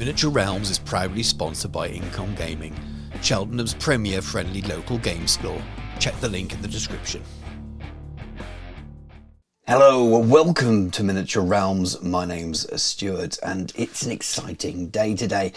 Miniature Realms is proudly sponsored by Income Gaming, Cheltenham's premier friendly local game store. Check the link in the description. Hello, welcome to Miniature Realms. My name's Stuart and it's an exciting day today.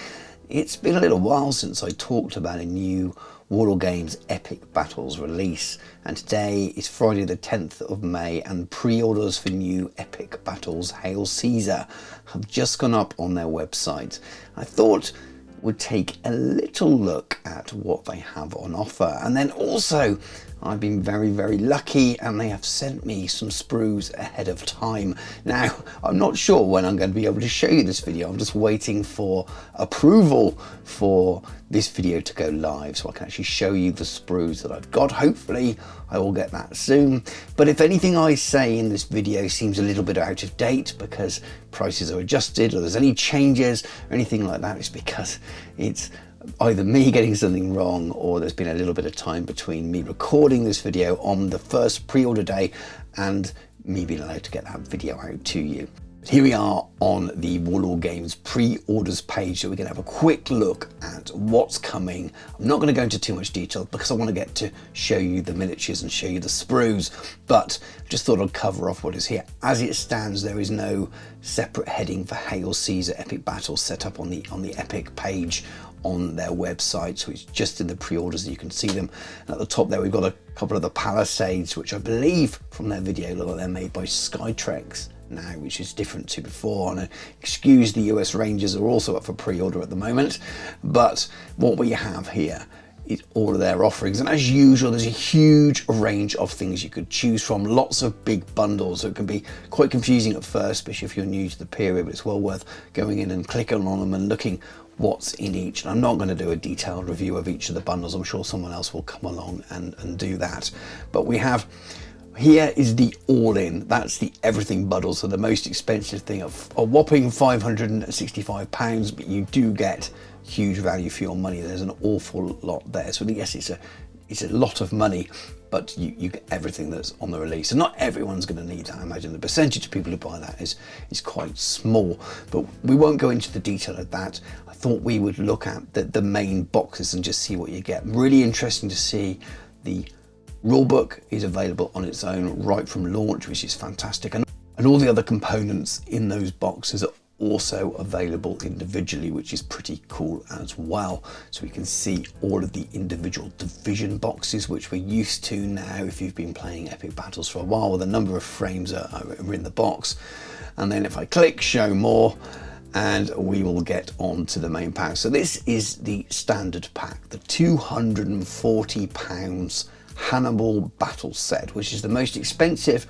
It's been a little while since I talked about a new Warlord Games Epic Battles release, and today is Friday the 10th of May and pre-orders for new Epic Battles Hail Caesar have just gone up on their website. I thought would take a little look at what they have on offer, and then also I've been very lucky and they have sent me some sprues ahead of time. Now I'm not sure when I'm going to be able to show you this video. I'm just waiting for approval for this video to go live so I can actually show you the sprues that I've got. Hopefully I will get that soon, but if anything I say in this video seems a little bit out of date because prices are adjusted or there's any changes or anything like that, it's because it's either me getting something wrong or there's been a little bit of time between me recording this video on the first pre-order day and me being allowed to get that video out to you. Here we are on the Warlord Games pre-orders page, so we can have a quick look at what's coming. I'm not going to go into too much detail because I want to get to show you the miniatures and show you the sprues, but just thought I'd cover off what is here. As it stands, there is no separate heading for Hail Caesar Epic Battles set up on the Epic page on their website, so it's just in the pre-orders that you can see them. And at the top there we've got a couple of the Palisades, which I believe from their video look like they're made by Skytrex now, which is different to before. And excuse the US Rangers are also up for pre-order at the moment, but what we have here is all of their offerings, and as usual there's a huge range of things you could choose from, lots of big bundles, so it can be quite confusing at first, especially if you're new to the period, but it's well worth going in and clicking on them and looking what's in each. And I'm not going to do a detailed review of each of the bundles, I'm sure someone else will come along and do that. But we have here is the all-in, that's the everything bundle, so the most expensive thing of a whopping £565, but you do get huge value for your money. There's an awful lot there, so yes, it's a lot of money, but you get everything that's on the release, and not everyone's going to need that. I imagine the percentage of people who buy that is quite small, but we won't go into the detail of that. I thought we would look at the main boxes and just see what you get. Really interesting to see the rulebook is available on its own right from launch, which is fantastic, and all the other components in those boxes are also available individually, which is pretty cool as well. So we can see all of the individual division boxes, which we're used to now if you've been playing Epic Battles for a while, where the number of frames are in the box. And then if I click show more, and we will get on to the main pack. So this is the standard pack, the £240 Hannibal battle set, which is the most expensive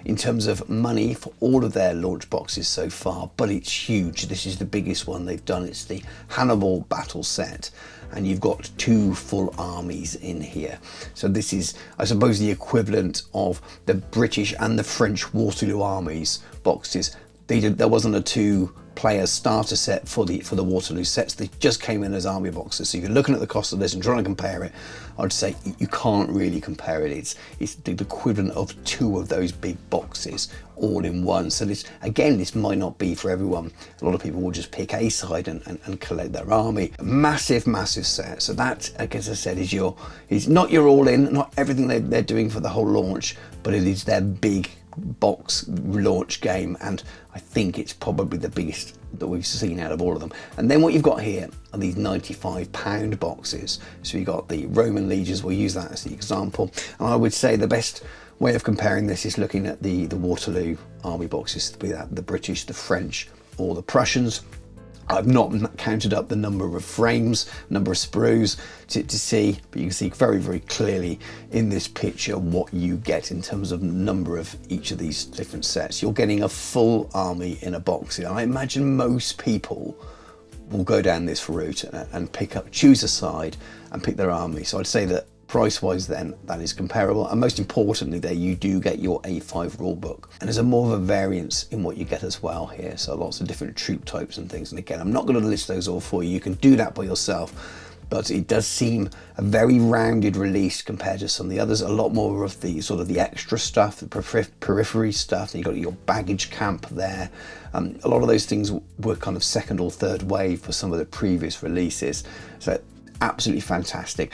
in terms of money for all of their launch boxes so far, but it's huge. This is the biggest one they've done. It's the Hannibal battle set, and you've got 2 full armies in here. So this is, I suppose, the equivalent of the British and the French Waterloo armies boxes. There wasn't a 2-player starter set for the Waterloo sets. They just came in as army boxes. So if you're looking at the cost of this and trying to compare it, I'd say you can't really compare it. It's the equivalent of 2 of those big boxes all in one. So this might not be for everyone. A lot of people will just pick a side and collect their army. Massive set. So that, as I said, is not your all-in, not everything they're doing for the whole launch, but it is their big box launch game, and I think it's probably the biggest that we've seen out of all of them. And then what you've got here are these £95 boxes. So you've got the Roman legions, we'll use that as the example, and I would say the best way of comparing this is looking at the Waterloo army boxes, be that the British, the French or the Prussians. I've not counted up the number of frames, number of sprues to see, but you can see very clearly in this picture what you get in terms of number of each of these different sets. You're getting a full army in a box. I imagine most people will go down this route and choose a side and pick their army. So I'd say that price-wise then that is comparable, and most importantly there you do get your A5 rulebook, and there's more of a variance in what you get as well here, so lots of different troop types and things. And again, I'm not going to list those all for you, you can do that by yourself, but it does seem a very rounded release compared to some of the others. A lot more of the sort of the extra stuff, the periphery stuff. You got your baggage camp there. A lot of those things were kind of second or third wave for some of the previous releases. So absolutely fantastic.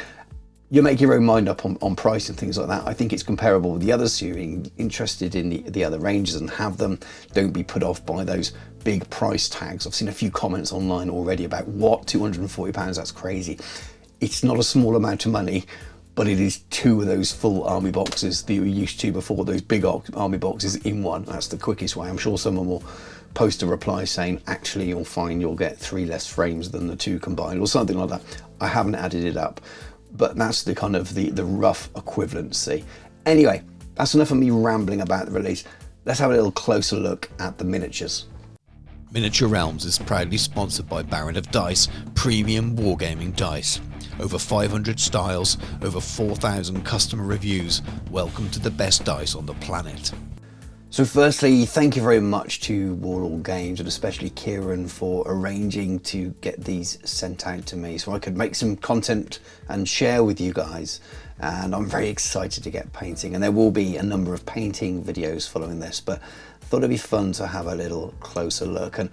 You make your own mind up on price and things like that. I think it's comparable with the others. So you're interested in the other ranges and have them. Don't be put off by those big price tags. I've seen a few comments online already about what, £240, that's crazy. It's not a small amount of money, but it is two of those full army boxes that you were used to before, those big army boxes in one. That's the quickest way. I'm sure someone will post a reply saying, actually, you'll find you'll get 3 less frames than the 2 combined, or something like that. I haven't added it up, but that's the kind of the rough equivalency. Anyway, that's enough of me rambling about the release. Let's have a little closer look at the miniatures. Miniature Realms is proudly sponsored by Baron of Dice, premium wargaming dice. Over 500 styles, over 4,000 customer reviews. Welcome to the best dice on the planet. So firstly, thank you very much to Warlord Games and especially Kieran for arranging to get these sent out to me so I could make some content and share with you guys. And I'm very excited to get painting, and there will be a number of painting videos following this, but I thought it'd be fun to have a little closer look. And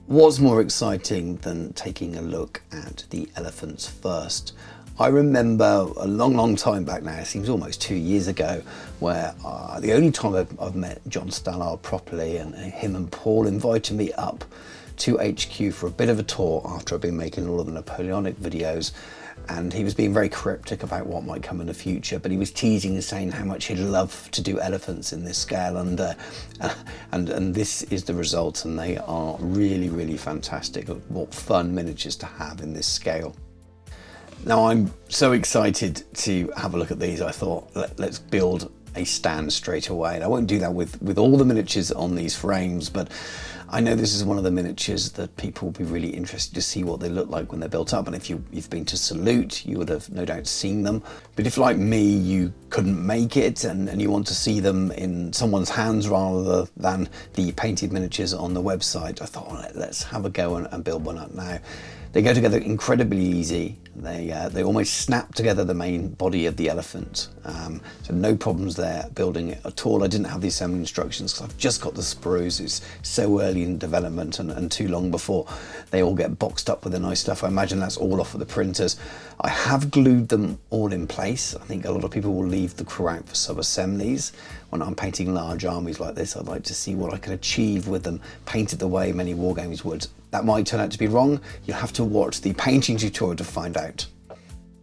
what's more exciting than taking a look at the elephants first? I remember a long time back now, it seems almost 2 years ago, where the only time I've met John Stallard properly, and him and Paul invited me up to HQ for a bit of a tour after I've been making all of the Napoleonic videos. And he was being very cryptic about what might come in the future, but he was teasing and saying how much he'd love to do elephants in this scale, and this is the result, and they are really fantastic. What fun miniatures to have in this scale. Now I'm so excited to have a look at these. I thought let's build a stand straight away, and I won't do that with all the miniatures on these frames, but I know this is one of the miniatures that people will be really interested to see what they look like when they're built up. And if you've been to Salute, you would have no doubt seen them. But if, like me, you couldn't make it and you want to see them in someone's hands rather than the painted miniatures on the website, I thought, well, let's have a go and build one up now. They go together incredibly easy. They almost snap together the main body of the elephant. So no problems there building it at all. I didn't have the assembly instructions because I've just got the sprues. It's so early in development and too long before they all get boxed up with the nice stuff. I imagine that's all off of the printers. I have glued them all in place. I think a lot of people will leave the crew out for sub-assemblies. When I'm painting large armies like this, I'd like to see what I can achieve with them painted the way many wargames would. That might turn out to be wrong. You'll have to watch the painting tutorial to find out.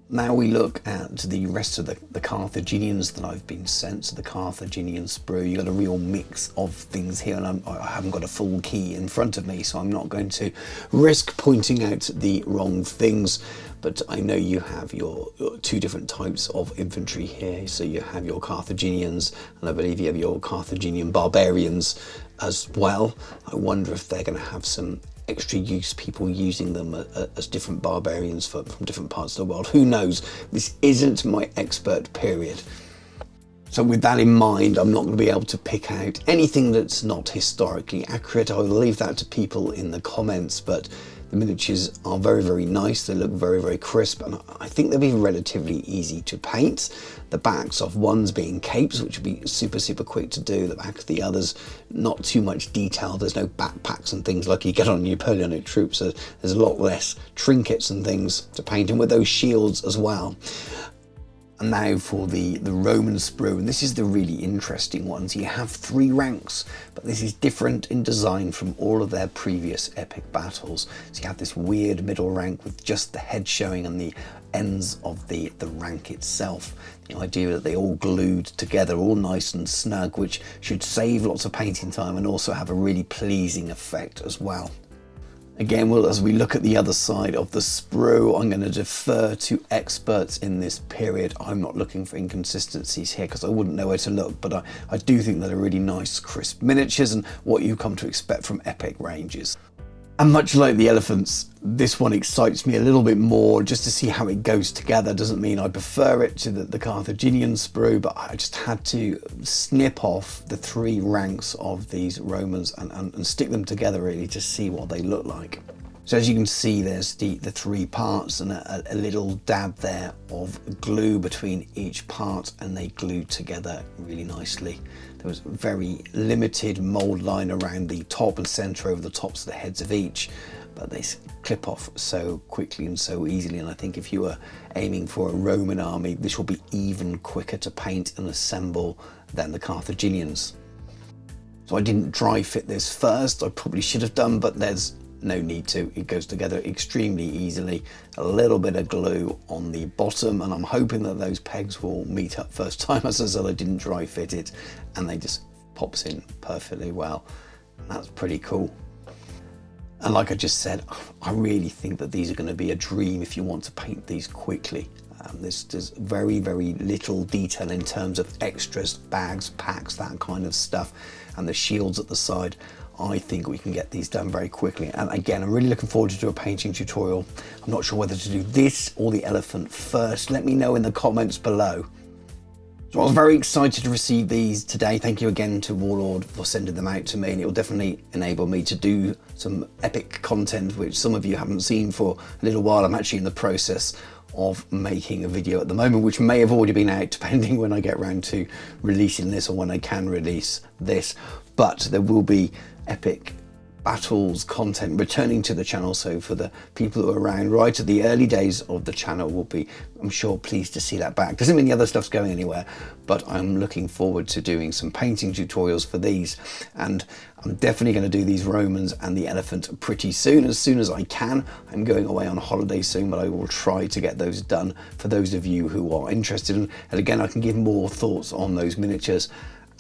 Now we look at the rest of the Carthaginians that I've been sent. So the Carthaginian sprue, you've got a real mix of things here, and I haven't got a full key in front of me, so I'm not going to risk pointing out the wrong things. But I know you have your 2 different types of infantry here. So you have your Carthaginians, and I believe you have your Carthaginian barbarians as well. I wonder if they're going to have some extra use, people using them as different barbarians from different parts of the world. Who knows? This isn't my expert period. So with that in mind, I'm not going to be able to pick out anything that's not historically accurate. I will leave that to people in the comments, but the miniatures are very nice. They look very crisp, and I think they'll be relatively easy to paint. The backs of ones being capes, which will be super quick to do. The back of the others, not too much detail. There's no backpacks and things like you get on Napoleonic troops. So there's a lot less trinkets and things to paint, and with those shields as well. And now for the Roman sprue, and this is the really interesting one. So you have 3 ranks, but this is different in design from all of their previous epic battles. So you have this weird middle rank with just the head showing and the ends of the rank itself. The idea that they all glued together, all nice and snug, which should save lots of painting time and also have a really pleasing effect as well. Again, well, as we look at the other side of the sprue, I'm going to defer to experts in this period. I'm not looking for inconsistencies here because I wouldn't know where to look, but I do think they're really nice, crisp miniatures and what you come to expect from epic ranges. And much like the elephants, this one excites me a little bit more just to see how it goes together. Doesn't mean I prefer it to the Carthaginian sprue, but I just had to snip off the 3 ranks of these Romans and stick them together really to see what they look like. So as you can see, there's the three parts and a little dab there of glue between each part, and they glue together really nicely. There was very limited mold line around the top and center over the tops of the heads of each, but they clip off so quickly and so easily. And I think if you were aiming for a Roman army, this will be even quicker to paint and assemble than the Carthaginians. So I didn't dry fit this first. I probably should have done, but there's no need to. It goes together extremely easily. A little bit of glue on the bottom, and I'm hoping that those pegs will meet up first time. As I said, I didn't dry fit it, and they just pops in perfectly well. That's pretty cool. And like I just said, I really think that these are going to be a dream if you want to paint these quickly. There's very, very little detail in terms of extras, bags, packs, that kind of stuff, and the shields at the side. I think we can get these done very quickly. And again, I'm really looking forward to do a painting tutorial. I'm not sure whether to do this or the elephant first. Let me know in the comments below. So I was very excited to receive these today. Thank you again to Warlord for sending them out to me, and it will definitely enable me to do some epic content, which some of you haven't seen for a little while. I'm actually in the process of making a video at the moment, which may have already been out depending when I get around to releasing this or when I can release this. But there will be epic battles content returning to the channel, so for the people who are around right at the early days of the channel will be, I'm sure, pleased to see that back. Doesn't mean the other stuff's going anywhere, but I'm looking forward to doing some painting tutorials for these, and I'm definitely going to do these Romans and the elephant pretty soon as I can. I'm going away on holiday soon, but I will try to get those done for those of you who are interested. And again, I can give more thoughts on those miniatures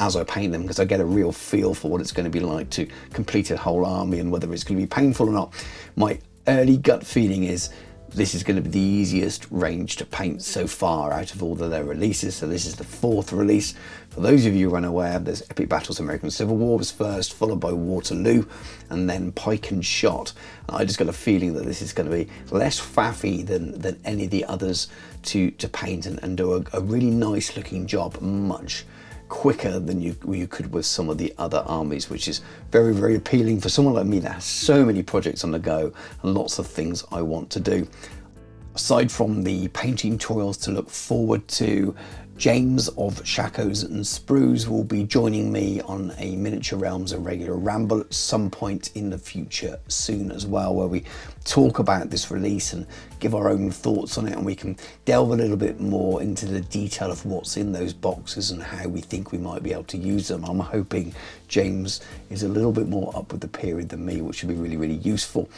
as I paint them, because I get a real feel for what it's going to be like to complete a whole army and whether it's going to be painful or not. My early gut feeling is this is going to be the easiest range to paint so far out of all of their releases. So this is the 4th release. For those of you who are unaware, there's Epic Battles American Civil War was first, followed by Waterloo, and then Pike and Shot. And I just got a feeling that this is going to be less faffy than any of the others to paint and do a really nice looking job, much quicker than you could with some of the other armies, which is very, very appealing for someone like me that has so many projects on the go and lots of things I want to do. Aside from the painting tutorials to look forward to, James of Shakos and Sprues will be joining me on a Miniature Realms and regular ramble at some point in the future soon as well, where we talk about this release and give our own thoughts on it, and we can delve a little bit more into the detail of what's in those boxes and how we think we might be able to use them. I'm hoping James is a little bit more up with the period than me, which would be really, really useful.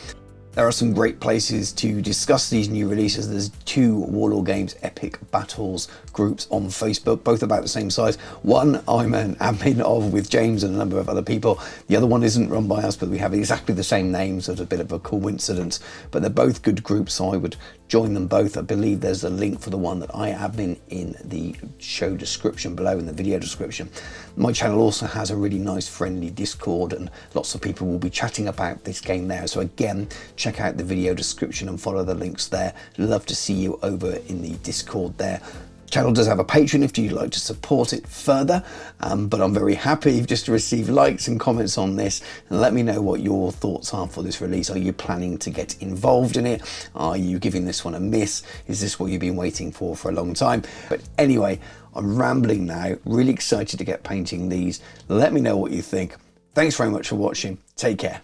There are some great places to discuss these new releases. There's 2 Warlord Games Epic Battles groups on Facebook, both about the same size. One I'm an admin of with James and a number of other people. The other one isn't run by us, but we have exactly the same names, so it's a bit of a coincidence. But they're both good groups, so I would join them both. I believe there's a link for the one that I admin in the show description below, in the video description. My channel also has a really nice friendly Discord, and lots of people will be chatting about this game there. So again, check out the video description and follow the links there. Love to see you over in the Discord there. Channel does have a Patreon if you'd like to support it further, but I'm very happy just to receive likes and comments on this, and let me know what your thoughts are for this release. Are you planning to get involved in it? Are you giving this one a miss? Is this what you've been waiting for a long time? But anyway, I'm rambling now. Really excited to get painting these. Let me know what you think. Thanks very much for watching. Take care.